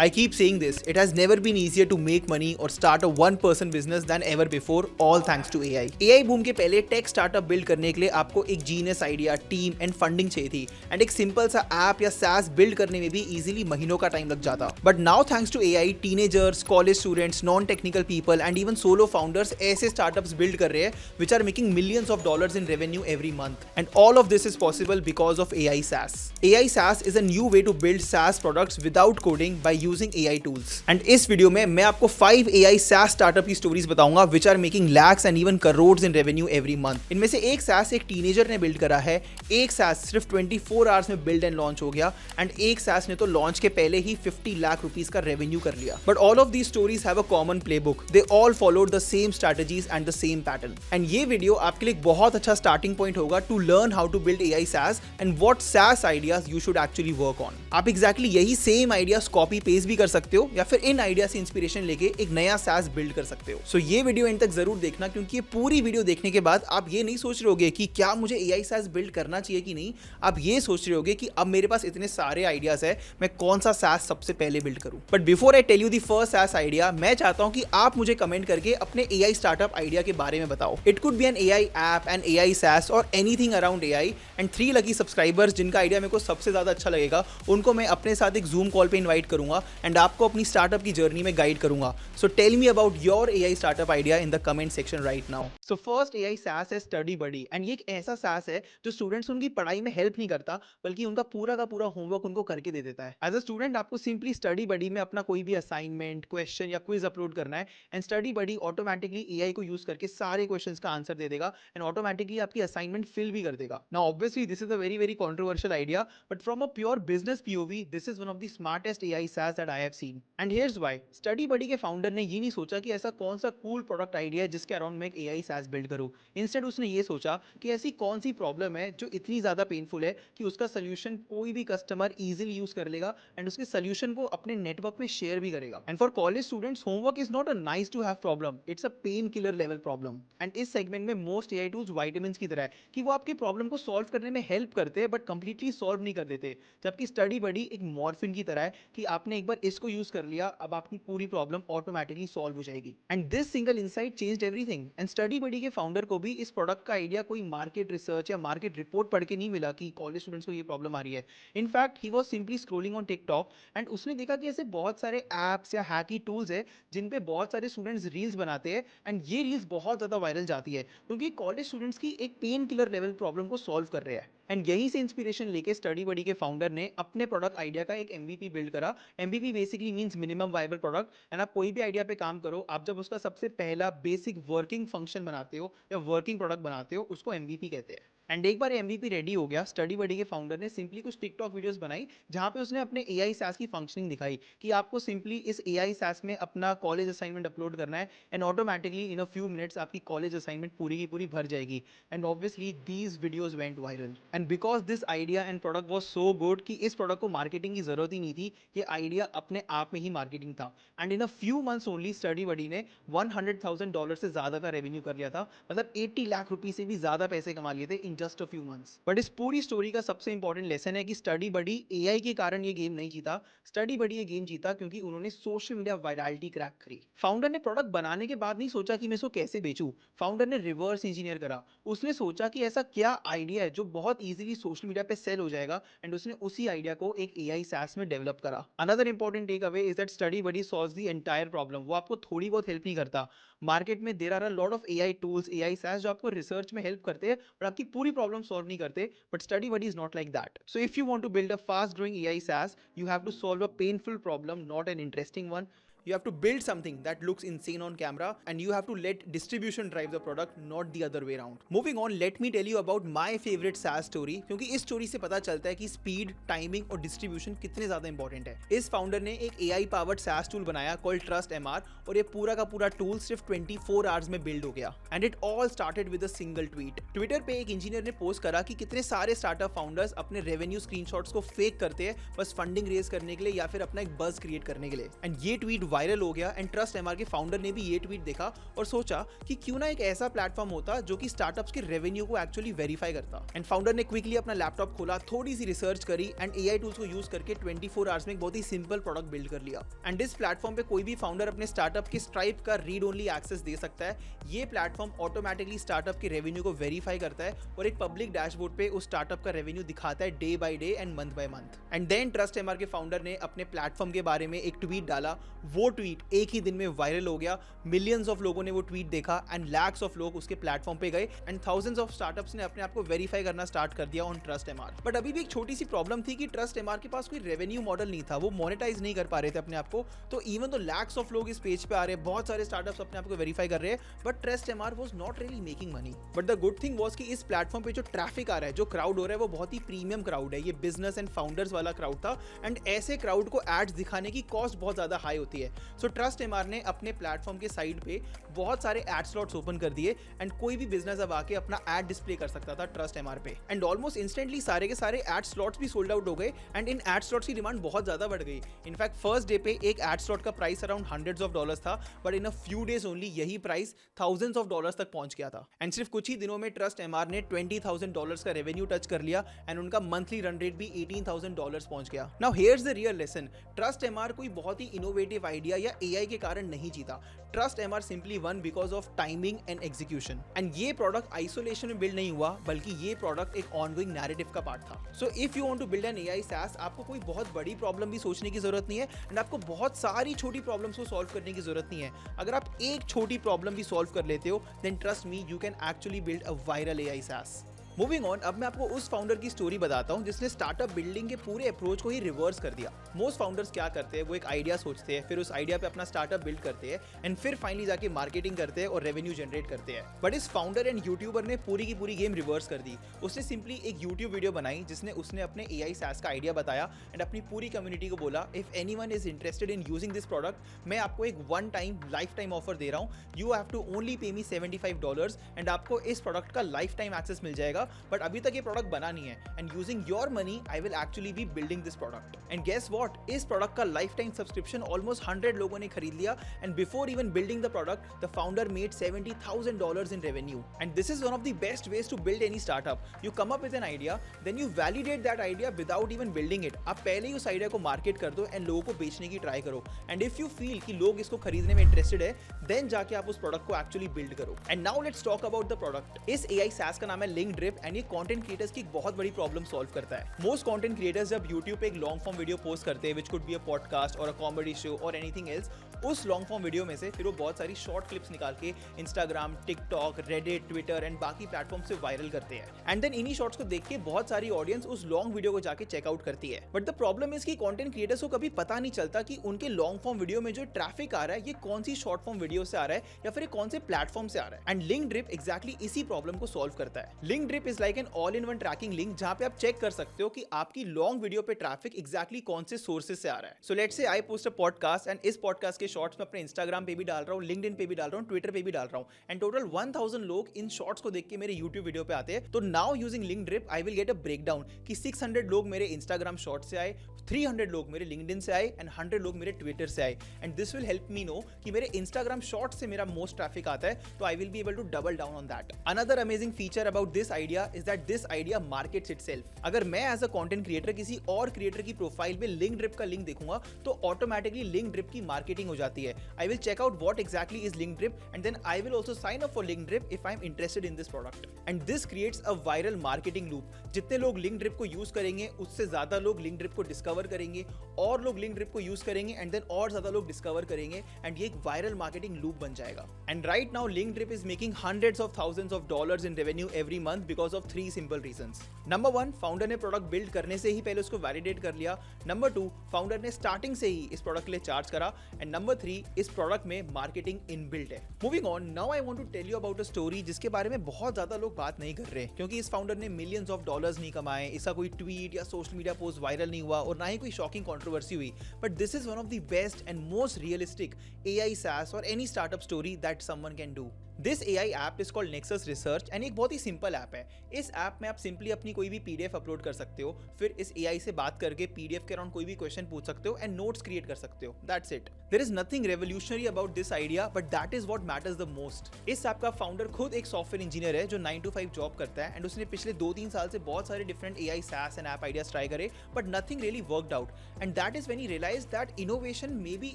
I keep saying this, it has never been easier to make money or start a one-person business than ever before, all thanks to AI. AI boom के पहले tech startup build करने के लिए आपको एक genius idea, team and funding चाहिए थी, and एक सिंपल सा ऐप या SaaS बिल्ड करने में भी इजीली महीनों का टाइम लग जाता. But now thanks to AI, teenagers, college students, non technical people and even solo founders ऐसे स्टार्टअप्स बिल्ड कर रहे हैं which are making millions of dollars in revenue every month. And all of this is possible because of AI SaaS. AI SaaS is a new way to build SaaS products without coding by using AI tools. And इस video में मैं आपको 5 AI SaaS startup की stories बताऊंगा which are making lakhs and even crores in revenue every month. इनमें से एक SaaS एक टीनेजर ने बिल्ड करा है, एक SaaS सिर्फ 24 आवर्स में बिल्ड एंड लॉन्च हो गया, एंड एक SaaS ने तो लॉन्च के पहले ही 50 लाख रुपीस का रेवेन्यू कर लिया. But all of these stories have a common playbook. They all followed the same strategies and the same pattern. And ये वीडियो आपके लिए एक बहुत अच्छा स्टार्टिंग पॉइंट होगा to learn how to build AI SaaS and what SaaS ideas you should actually work on. आप exactly यही same ideas copy paste भी कर सकते हो या फिर इन आइडिया से इंस्पिरेशन लेके एक नया SaaS बिल्ड कर सकते हो. सो ये वीडियो एंड तक जरूर देखना, क्योंकि ये पूरी वीडियो देखने के बाद आप ये नहीं सोच रहे होगे कि क्या मुझे AI SaaS बिल्ड करना चाहिए कि नहीं. आप ये सोच रहे होगे कि अब मेरे पास इतने सारे आइडियाज है, मैं कौन सा SaaS सबसे पहले बिल्ड करूं. But before I tell you the first SaaS idea, मैं चाहता हूं कि आप मुझे कमेंट करके अपने AI स्टार्टअप आइडिया के बारे में बताओ. It could be an AI app, an AI SaaS और anything around AI. And 3 lucky subscribers जिनका आइडिया मेरे को सबसे ज्यादा अच्छा लगेगा, उनको मैं अपने साथ एक जूम कॉल पे इन्वाइट करूंगा एंड आपको अपनी स्टार्टअप की जर्नी में गाइड करूंगा. So tell me about your AI startup idea in the comment section right now. So first AI SaaS है स्टडी बडी, एंड ये एक ऐसा SaaS है जो स्टूडेंट्स उनकी पढ़ाई में हेल्प नहीं करता, बल्कि उनका पूरा का पूरा होमवर्क उनको करके दे देता है. एज अ स्टूडेंट आपको सिंपली स्टडी बडी में अपना कोई भी असाइनमेंट, क्वेश्चन या क्विज अपलोड करना है, and study buddy automatically AI को यूज करके सारे क्वेश्चंस का आंसर दे देगा एंड ऑटोमेटिकली आपकी असाइनमेंट फिल भी कर देगा. Now obviously this is a very controversial idea, but from a pure business POV, this is one of the smartest AI SaaS that I have seen. And here's why. Study Buddy के founder ने ये नहीं सोचा कि ऐसा कौन सा cool product idea है जिसके अराउंड मैं एक AI SaaS बिल्ड करूं. इंस्टेड उसने ये सोचा कि ऐसी कौन सी प्रॉब्लम है जो इतनी ज्यादा पेनफुल है कि उसका सोल्यूशन कोई भी कस्टमर इजीली यूज कर लेगा एंड उसके सोल्यूशन को अपने नेटवर्क में शेयर भी करेगा. And for college students, homework is not a nice to have problem, it's a pain killer level problem. And इस सेगमेंट में मोस्ट AI टूल्स वाइटामिन की तरह है कि वो आपकी प्रॉब्लम को सॉल्व करने में हेल्प करते हैं बट कंप्लीटली सॉल्व नहीं कर देते. जबकि स्टडी बडी एक मॉर्फिन की तरह है कि आपने एक बार इसको यूज कर लिया, अब आपकी पूरी प्रॉब्लम ऑटोमेटिकली सॉल्व हो जाएगी. And this single insight changed everything. And study buddy के फाउंडर को भी इस प्रोडक्ट का आइडिया कोई मार्केट रिसर्च या मार्केट रिपोर्ट पढ़ के नहीं मिला कि कॉलेज स्टूडेंट्स को ये प्रॉब्लम आ रही है. In fact he was simply scrolling on TikTok and उसने देखा कि ऐसे बहुत सारे एप्स या हैकी टूल्स है जिन पे बहुत सारे स्टूडेंट्स रील्स बनाते हैं, एंड ये रील्स बहुत ज्यादा वायरल जाती है क्योंकि कॉलेज स्टूडेंट्स की एक पेन किलर लेवल प्रॉब्लम को सॉल्व कर रहे हैं. एंड यहीं से इंस्पिरेशन लेके स्टडी बडी के फाउंडर ने अपने प्रोडक्ट आइडिया का एक MVP बिल्ड करा. MVP basically means minimum viable product. And आप कोई भी आइडिया पे काम करो, आप जब उसका सबसे पहला बेसिक वर्किंग फंक्शन बनाते हो या वर्किंग प्रोडक्ट बनाते हो, उसको MVP कहते हैं. एंड एक बार MVP रेडी हो गया, स्टडी बडी के फाउंडर ने सिंपली कुछ टिकटॉक वीडियोस बनाई जहां पे उसने अपने AI SaaS की फंक्शनिंग दिखाई कि आपको सिंपली इस AI SaaS में अपना कॉलेज असाइनमेंट अपलोड करना है and automatically in a few minutes आपकी कॉलेज असाइनमेंट पूरी की पूरी भर जाएगी. And obviously these videos went viral. And because this idea and product was so good कि इस प्रोडक्ट को मार्केटिंग की जरूरत ही नहीं थी, ये आइडिया अपने आप में ही मार्केटिंग था. And in a few months only study buddy ने $100,000 से ज्यादा का रेवेन्यू कर लिया था. मतलब 80 लाख रुपए से भी ज्यादा पैसे कमा लिए थे in just a few months. But इस पूरी स्टोरी का सबसे इंपॉर्टेंट लेसन है कि स्टडी बडी AI के कारण ये गेम नहीं जीता. स्टडी बडी ये गेम जीता क्योंकि उन्होंने सोशल मीडिया वायरलिटी क्रैक करी. फाउंडर ने प्रोडक्ट बनाने के बाद नहीं सोचा कि मैं इसको कैसे बेचूं. फाउंडर ने रिवर्स इंजीनियर करा. उसने सोचा कि ऐसा क्या आइडिया है जो बहुत इजीली सोशल मीडिया पे सेल हो जाएगा, एंड उसने उसी आइडिया को एक AI SaaS में डेवलप करा. Another important takeaway is that study buddy solves the entire problem. वो आपको थोड़ी बहुत हेल्प नहीं करता. मार्केट में there are a lot of AI tools, AI SaaS जो आपको रिसर्च में हेल्प करते हैं और आपकी पूरी प्रॉब्लम सॉल्व नहीं करते. But study buddy is not like that. So if you want to build a fast growing AI SaaS, you have to solve a painful problem, not an interesting one. You have to build something that looks insane on camera, and you have to let distribution drive the product, not the other way around. Moving on, let me tell you about my favorite SaaS story, क्योंकि इस story से पता चलता है कि speed, timing और distribution कितने ज्यादा इंपॉर्टेंट है. इस फाउंडर ने एक AI पावर्ड SaaS टूल बनाया कॉल्ड ट्रस्ट MR, और ये पूरा का पूरा टूल सिर्फ 24 आवर्स में बिल्ड हो गया. And it all started with a single tweet. Twitter पे एक इंजीनियर ने पोस्ट करा कि कितने सारे स्टार्टअप फाउंडर्स अपने रेवेन्यू स्क्रीनशॉट्स को फेक करते हैं बस फंडिंग रेज करने के लिए या फिर अपना एक बज क्रिएट करने के लिए. एंड ये ट्वीट वायरल हो गया एंड ट्रस्ट एमआर के फाउंडर ने भी ये ट्वीट देखा और सोचा कि क्यों ना एक ऐसा प्लेटफॉर्म होता जो कि स्टार्टअप्स के रेवेन्यू को एक्चुअली वेरीफाई करता। एंड फाउंडर ने क्विकली अपना लैपटॉप खोला, थोड़ी सी रिसर्च करी एंड एआई टूल्स को यूज करके 24 आवर्स में एक बहुत ही सिंपल प्रोडक्ट बिल्ड कर लिया। एंड इस प्लेटफॉर्म पे कोई भी फाउंडर अपने स्टार्टअप के स्ट्राइप का रीड ओनली एक्सेस दे सकता है। ये प्लेटफॉर्म ऑटोमेटिकली स्टार्टअप के रेवेन्यू को वेरीफाई करता है और एक पब्लिक डैशबोर्ड पे उस स्टार्टअप का रेवेन्यू दिखाता है day by day and month by month. And then trust MR के फाउंडर ने अपने प्लेटफॉर्म के बारे में एक ट्वीट डाला। वो ट्वीट एक ही दिन में वायरल हो गया, मिलियंस ऑफ लोगों ने वो ट्वीट देखा एंड लैक्स ऑफ लोग उसके प्लेटफॉर्म पे गए एंड थाउजेंड्स ऑफ स्टार्टअप्स ने अपने आप को वेरीफाई करना स्टार्ट कर दिया ऑन ट्रस्ट एमआर। बट अभी भी एक छोटी सी प्रॉब्लम थी कि ट्रस्ट एमआर के पास कोई रेवेन्यू मॉडल नहीं था, वो मोनेटाइज नहीं कर पा रहे थे अपने आप को। तो इवन तो लैक्स ऑफ लोग इस पेज पे आ रहे हैं, बहुत सारे स्टार्टअप्स अपने आप को वेरीफाई कर रहे हैं, but trust MR was not really making money. But the good thing was कि इस प्लेटफॉर्म पे जो ट्रैफिक आ रहा है, जो क्राउड हो रहा है, वो बहुत ही प्रीमियम क्राउड है। ये बिजनेस एंड फाउंडर्स वाला क्राउड था एंड ऐसे क्राउड को एड्स दिखाने की कॉस्ट बहुत ज्यादा हाई होती है। सो ट्रस्ट एमआर ने अपने प्लेटफॉर्म के साइड पे बहुत सारे एड स्लॉट्स ओपन कर दिए एंड कोई भी बिजनेस अब आके अपना एड डिस्प्ले कर सकता था ट्रस्ट एमआर पे। एंड ऑलमोस्ट इंस्टेंटली सारे के सारे एड स्लॉट्स भी सोल्ड आउट हो गए एंड इन एड स्लॉट्स की डिमांड बहुत ज्यादा बढ़ गई। इनफैक्ट फर्स्ट डे पे एक एड स्लॉट का price around hundreds of dollars था, but in a few days only यही प्राइस थाउजेंड्स ऑफ डॉलर्स तक पहुंच गया था। एंड सिर्फ कुछ ही दिनों में ट्रस्ट एमआर ने $20,000 का रेवेन्यू टच कर लिया एंड उनका मंथली रन रेट भी $18,000 पहुंच गया। Now here's the real lesson, trust MR कोई बहुत ही इनोवेटिव आइडिया या एआई के कारण नहीं जीता। Trust MR simply won because of timing and execution. And ये प्रोडक्ट आइसोलेशन में बिल्ड नहीं हुआ, बल्कि ये प्रोडक्ट एक ऑनगोइंग नैरेटिव का पार्ट था। So if you want to build an AI SaaS, आपको कोई बहुत बड़ी प्रॉब्लम भी सोचने की जरूरत नहीं है एंड आपको बहुत सारी छोटी प्रॉब्लम्स को सॉल्व करने की जरूरत नहीं है। अगर आप एक छोटी प्रॉब्लम भी सॉल्व कर लेते हो, then trust me, you can actually build a viral AI SaaS। Moving on, अब मैं आपको उस फाउंडर की स्टोरी बताता हूं जिसने स्टार्टअप बिल्डिंग के पूरे अप्रोच को ही रिवर्स कर दिया। मोस्ट फाउंडर्स क्या करते हैं, वो एक आइडिया सोचते हैं, फिर उस आइडिया पे अपना स्टार्टअप बिल्ड करते हैं एंड फिर फाइनली जाके मार्केटिंग करते हैं और रेवेन्यू जनरेट करते हैं। बट इस फाउंडर एंड यूट्यूबर ने पूरी की पूरी गेम रिवर्स कर दी। उसने सिंपली एक यूट्यूब वीडियो बनाई जिसने उसने अपने एआई SaaS का आइडिया बताया एंड अपनी पूरी कम्युनिटी को बोला, if anyone is interested in using this product, मैं आपको एक one time life time offer दे रहा हूँ। You have to only pay me $75 and आपको इस प्रोडक्ट का लाइफ टाइम एक्सेस मिल जाएगा। बट अभी तक प्रोडक्ट बना नहीं है and using your money I will actually be building this product. And guess what, इस प्रोडक्ट का लाइफ टाइम सब्सक्रिप्शन ऑलमोस्ट 100 लोगों ने खरीद लिया and before even building the product the founder made $70,000 in revenue. And this is one of the best ways to build any startup. You come up with an idea, then you validate that idea without even building it. आप पहले ही उस idea को market कर दो and लोगों को बेचने की ट्राई करो एंड इफ यू फील कि लोग इसको खरीदने में इंटरेस्टेड है, देन जाके आप उस प्रोडक्ट को एक्चुअली बिल्ड करो। And now let's talk about the product. इस एआई SaaS का नाम है लिंक्ड्रिप एंड ये कंटेंट क्रिएटर्स की बहुत बड़ी प्रॉब्लम सॉल्व करता है। मोस्ट कंटेंट क्रिएटर्स जब YouTube पे एक लॉन्ग फॉर्म वीडियो पोस्ट करते हैं, which could be a podcast और अ कॉमेडी शो और एनीथिंग एल्स, उस लॉन्ग फॉर्म वीडियो में से फिर वो बहुत सारी शॉर्ट क्लिप्स निकाल के Instagram, TikTok, Reddit, Twitter and बाकी प्लेटफॉर्म से वायरल करते हैं एंड देन इन्हीं शॉर्ट्स को देख के बहुत सारी ऑडियंस उस लॉन्ग वीडियो को जाके चेकआउट करती है। बट द प्रॉब्लम इज कि कंटेंट क्रिएटर्स को कभी पता नहीं चलता कि उनके लॉन्ग फॉर्म वीडियो में जो ट्रैफिक आ रहा है, ये कौन सी शॉर्ट फॉर्म वीडियो से आ रहा है या फिर कौन से प्लेटफॉर्म से आ रहा है। एंड लिंक्ड्रिप एग्जैक्टली इसी प्रॉब्लम को सॉल्व करता है। Linkdrip is like an all in one tracking link जहां पे आप चेक कर सकते हो कि आपकी लॉन्ग वीडियो पे ट्रैफिक एग्जैक्टली कौन से सोर्सेज से आ रहा है। So let's say I post a podcast and इस पॉडकास्ट के शॉर्ट्स में अपने Instagram पे भी डाल रहा हूँ, LinkedIn पे भी डाल रहा हूँ, Twitter पे भी डाल रहा हूँ एंड टोटल 1000 लोग इन शॉर्ट्स को देख के मेरे YouTube वीडियो पे आते हैं। तो now using Linkdrip I will get a breakdown कि 600 लोग मेरे Instagram शॉर्ट से आए, 300 लोग मेरे LinkedIn से आए एंड 100 लोग मेरे Twitter से आए and this will help me know कि मेरे Instagram शॉर्ट से मेरा मोस्ट ट्रैफिक आता है, तो I will be able to double down on that. Another amazing feature about this idea is that this idea markets itself. अगर मैं as a content creator किसी और क्रिएटर की प्रोफाइल पे लिंक्ड्रिप का लिंक देखूंगा तो ऑटोमेटिकली लिंक्ड्रिप की मार्केटिंग हो जाती है। I will check out what exactly is Linkdrip and then I will also sign up for Linkdrip if I am interested in this product and this creates a viral marketing loop. जितने लोग लिंक्ड्रिप को use करेंगे उससे ज्यादा लोग लिंक्ड्रिप को discover करेंगे और लोग लिंक्ड्रिप को यूज करेंगे एंड देन और ज्यादा लोग डिस्कवर करेंगे एंड ये एक वायरल मार्केटिंग लूप बन जाएगा। And right now Linkdrip is making hundreds of thousands of dollars in revenue every month because of 3 simple reasons. Number 1, founder ने प्रोडक्ट बिल्ड करने से ही पहले उसको वैलिडेट कर लिया। नंबर 2, फाउंडर ने स्टार्टिंग से ही इस प्रोडक्ट के लिए चार्ज करा एंड नंबर 3, इस प्रोडक्ट में मार्केटिंग इनबिल्ट है। Moving on, now I want to tell you about a story जिसके बारे में बहुत ज्यादा लोग बात नहीं कर रहे क्योंकि इस फाउंडर ने मिलियंस ऑफ डॉलर्स नहीं कमाए, इसका कोई ट्वीट या सोशल मीडिया पोस्ट वायरल नहीं हुआ और ना ही कोई शॉकिंग कंट्रोवर्सी हुई, but this is one of the best and most realistic AI SaaS और any startup story that someone can do. This AI app is called nexus research and एक बहुत ही simple app है। इस app में आप simply अपनी कोई भी PDF अपलोड कर सकते हो, फिर इस AI से बात करके PDF के अराउंड कोई भी क्वेश्चन पूछ सकते हो एंड नोट्स क्रिएट कर सकते हो। That's it. There is nothing revolutionary about this idea, but that is what matters the most. इस ऐप का फाउंडर खुद एक सॉफ्टवेयर इंजीनियर है जो 9 to 5 जॉब करता है एंड उसने पिछले 2-3 साल से बहुत सारे different AI SaaS and app ideas try करे, but nothing really worked out and that is when he realized that innovation may be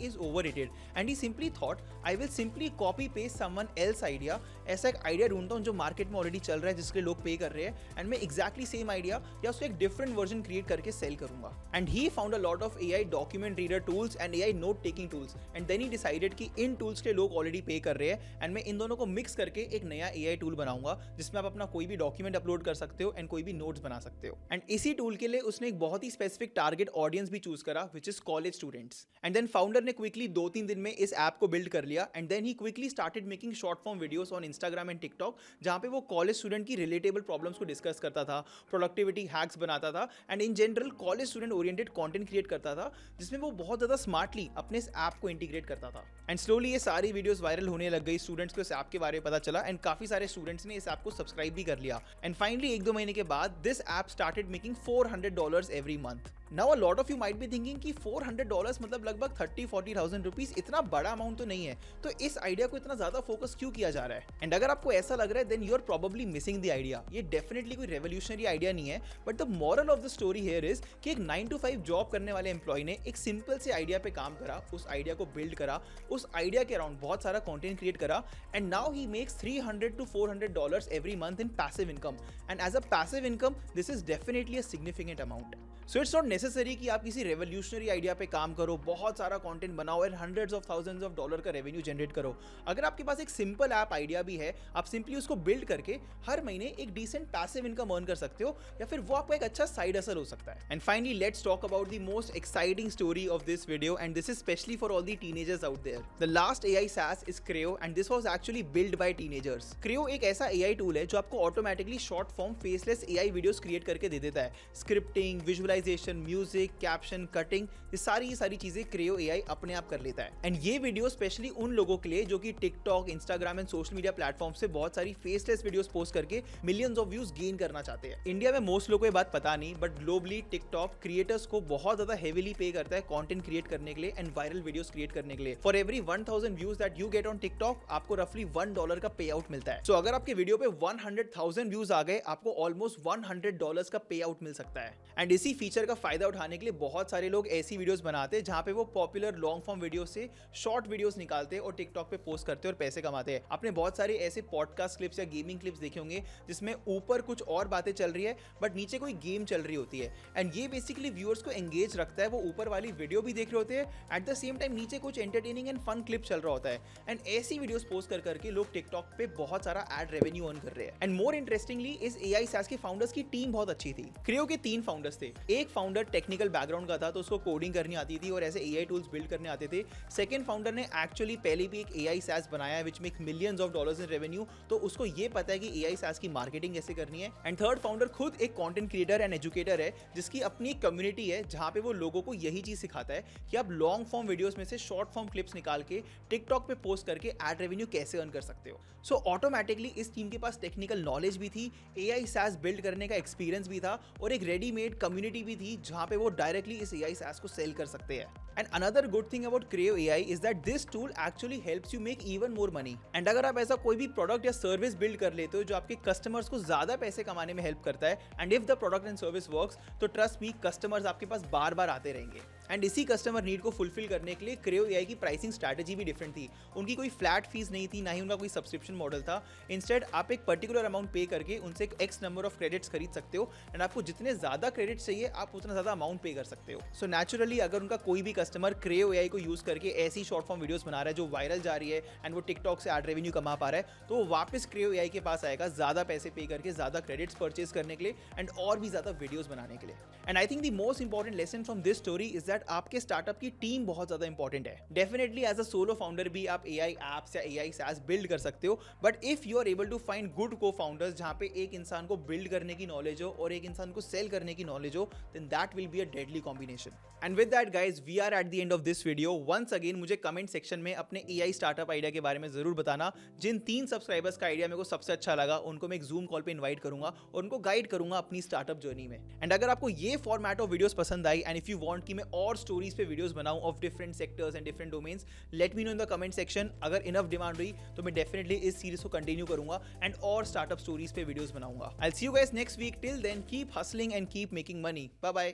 is overrated and he simply thought I will simply copy paste someone else idea. ऐसा एक idea ढूंढता हूं जो market में already चल रहा है, जिसके लोग पे कर रहे हैं, एंड मैं एग्जैक्टली सेम आइडिया या उसका एक डिफरेंट वर्जन क्रिएट करके सेल करूंगा। And he found a lot of AI document reader tools and AI note taking tools and then he decided कि इन टूल्स के लोग ऑलरेडी पे कर रहे हैं एंड मैं इन दोनों को मिक्स करके एक नया AI टूल बनाऊंगा जिसमें आप अपना कोई भी डॉक्यूमेंट अपलोड कर सकते हो एंड कोई भी नोट्स बना सकते हो। एंड इसी टूल के लिए उसने एक बहुत ही स्पेसिफिक टारगेट ऑडियंस भी चूज करा, which is college students. And then founder ने क्विकली 2-3 दिन में इस ऐप को बिल्ड कर लिया and then he quickly started making short form videos on Instagram and TikTok, जहां पे वो कॉलेज स्टूडेंट की रिलेटेबल प्रॉब्लम्स को डिस्कस करता था, प्रोडक्टिविटी हैक्स बनाता था and in general college student oriented content create करता था, जिसमें वो बहुत ज्यादा स्मार्टली अपने इस ऐप को इंटीग्रेट करता था। एंड स्लोली ये सारी वीडियोस वायरल होने लग गई, स्टूडेंट्स को इस ऐप के बारे में पता चला एंड काफी सारे स्टूडेंट्स ने इस ऐप को सब्सक्राइब भी कर लिया। एंड फाइनली 1-2 महीने के बाद this app started making $400 every month. Now a lot of you might be thinking कि $400 मतलब लगभग 30-40,000 रुपीज, इतना बड़ा अमाउंट तो नहीं है, तो इस आइडिया को इतना ज्यादा फोकस क्यों किया जा रहा है? एंड अगर आपको ऐसा लग रहा है then you are probably missing the idea. ये डेफिनेटली कोई रेवोल्यूशनरी आइडिया नहीं है, but the moral of the story here is कि एक 9 to 5 जॉब करने वाले एम्प्लॉय ने एक सिंपल से आइडिया पे काम करा, उस आइडिया को बिल्ड करा, उस आइडिया के अराउंड बहुत सारा कंटेंट क्रिएट करा and now he makes $300 to $400 every month in passive income. And as a passive income this is definitely a significant amount. So it's not necessary कि आप किसी रेवोल्यूशनरी आइडिया पे काम करो, बहुत सारा कंटेंट बनाओ और hundreds of thousands of dollar का रेवेन्यू जनरेट करो। अगर आपके पास एक सिंपल ऐप आइडिया भी है, आप सिंपली उसको बिल्ड करके हर महीने एक डिसेंट पैसिव इनकम अर्न कर सकते हो, या फिर वो आपका एक अच्छा साइड हसल हो सकता है। And finally let's talk about the most exciting story of this video, and this is specially for all the teenagers out there. The last AI SaaS is Creo and this was actually build by teenagers. Creo एक ऐसा AI tool है जो आपको ऑटोमेटिकली short form faceless AI videos create करके दे देता है। Scripting, visualization, music, caption, cutting, ये सारी चीजें Creo AI अपने आप कर लेता है। एंड ये वीडियो स्पेशली उन लोगों के लिए जो कि TikTok, Instagram and social media platform से बहुत सारी फेसलेस वीडियोस पोस्ट करके मिलियंस ऑफ व्यूज गेन करना चाहते हैं। इंडिया में मोस्ट लोगों को ये बात पता नहीं, बट ग्लोबली टिकटॉक क्रिएटर्स को बहुत ज्यादा हेवीली पे करता है कंटेंट क्रिएट करने के लिए एंड वायरल वीडियोस क्रिएट करने के लिए। For every 1000 views that you get on TikTok, आपको रफली $1 का पे आउट मिलता है। सो अगर आपके वीडियो पे 100,000 व्यूज आ गए, आपको ऑलमोस्ट $100 का पे आउट मिल सकता है। एंड इसी फीचर का फायदा उठाने के लिए बहुत सारे लोग ऐसी वीडियोस बनाते हैं जहां पे वो पॉपुलर लॉन्ग फॉर्म वीडियो से शॉर्ट वीडियोस निकालते हैं और टिकटॉक पे पोस्ट करते हैं और पैसे कमाते हैं। आपने बहुत सारे ऐसे पॉडकास्ट क्लिप्स या गेमिंग क्लिप्स देखे होंगे जिसमें ऊपर कुछ और बातें चल रही है बट नीचे कोई गेम चल रही होती है, एंड ये बेसिकली व्यूअर्स को एंगेज रखता है। वो ऊपर वाली वीडियो भी देख रहे होते हैं, एट द सेम टाइम नीचे कुछ एंटरटेनिंग एंड फन क्लिप चल रहा होता है, एंड ऐसी वीडियोस पोस्ट कर करके लोग टिकटॉक पे बहुत सारा एड रेवेन्यू अर्न कर रहे हैं। एंड मोर इंटरेस्टिंगली इस AI SaaS के फाउंडर्स की टीम बहुत अच्छी थी। Creo के 3 फाउंडर्स थे। एक फाउंडर टेक्निकल बैकग्राउंड का था, तो उसको कोडिंग करनी आती थी और ऐसे AI टूल्स बिल्ड करने आते थे। सेकंड फाउंडर ने एक्चुअली पहले भी एक AI SaaS बनाया है which make millions of dollars in revenue, तो उसको ये पता है कि AI SaaS की मार्केटिंग कैसे करनी है। एंड थर्ड फाउंडर खुद एक कंटेंट क्रिएटर एंड एजुकेटर है, जिसकी अपनी एक कम्युनिटी है जहां पे वो लोगों को यही चीज सिखाता है कि आप लॉन्ग फॉर्म वीडियोस में से शॉर्ट फॉर्म क्लिप्स निकाल के टिकटॉक पे पोस्ट करके एड रेवेन्यू कैसे अर्न कर सकते हो। सो ऑटोमेटिकली इस टीम के पास टेक्निकल नॉलेज भी थी, AI SaaS बिल्ड करने का एक्सपीरियंस भी था और एक रेडीमेड कम्युनिटी भी थी जहां पे वो डायरेक्टली इस AI SaaS को सेल कर सकते हैं। And another good thing about Creo AI is that this tool actually helps you make even more money. And अगर आप ऐसा कोई भी प्रोडक्ट या सर्विस बिल्ड कर लेते हो जो आपके कस्टमर्स को ज्यादा पैसे कमाने में हेल्प करता है, and if the product and service works, तो ट्रस्ट मी कस्टमर्स आपके पास बार बार आते रहेंगे। एंड इसी कस्टमर नीड को फुलफिल करने के लिए Creo AI की प्राइसिंग स्ट्रैटेजी भी डिफरेंट थी। उनकी कोई फ्लैट फीस नहीं थी, ना ही उनका कोई सब्सक्रिप्शन मॉडल था। इंस्टेड आप एक पर्टिकुलर अमाउंट पे करके उनसे एक X नंबर ऑफ क्रेडिट्स खरीद सकते हो, एंड आपको जितने ज्यादा क्रेडिट्स चाहिए आप उतना ज्यादा अमाउंट पे कर सकते हो। सो नेचुरली अगर उनका कोई भी कस्टमर Creo AI को यूज करके ऐसी शॉर्ट फॉर्म वीडियोस बना रहा है जो वायरल जा रही है एंड वो टिकटॉक से एड रेवेन्यू कमा पा रहा है, तो वो वापस Creo AI के पास आएगा ज्यादा पैसे पे करके, ज्यादा क्रेडिट्स परचेज करने के लिए एंड और भी ज्यादा वीडियोस बनाने के लिए। And I think the most important lesson from this story is that that आपके स्टार्टअप की टीम बहुत ज्यादा इंपॉर्टेंट है। Definitely as a solo founder भी आप AI एप्स या AI SaaS बिल्ड कर सकते हो, but if you are able to find good cofounders जहां पे एक इंसान को बिल्ड करने की नॉलेज हो और एक इंसान को सेल करने की नॉलेज हो, then that will be a deadly combination. And with that guys, we are at the end of this video. Once again मुझे कमेंट सेक्शन में अपने AI स्टार्टअप आइडिया के बारे में जरूर बताना। जिन 3 सब्सक्राइबर्स का आइडिया मेरे को सबसे अच्छा लगा उनको मैं एक जूम कॉल पे इनवाइट करूंगा और उनको गाइड करूंगा अपनी स्टार्टअप जर्नी में। एंड अगर आपको ये फॉर्मेट ऑफ वीडियोस पसंद आई एंड इफ यू वांट कि मैं और स्टोरीज पे वीडियोस बनाऊं of different sectors and different domains, let me know in the comment section. अगर इनफ डिमांड हुई तो मैं डेफिनेटली इस सीरीज को कंटिन्यू करूंगा एंड और स्टार्टअप स्टोरीज पे वीडियोस बनाऊंगा। I will see you guys next week. Till then keep hustling and keep making money. Bye bye.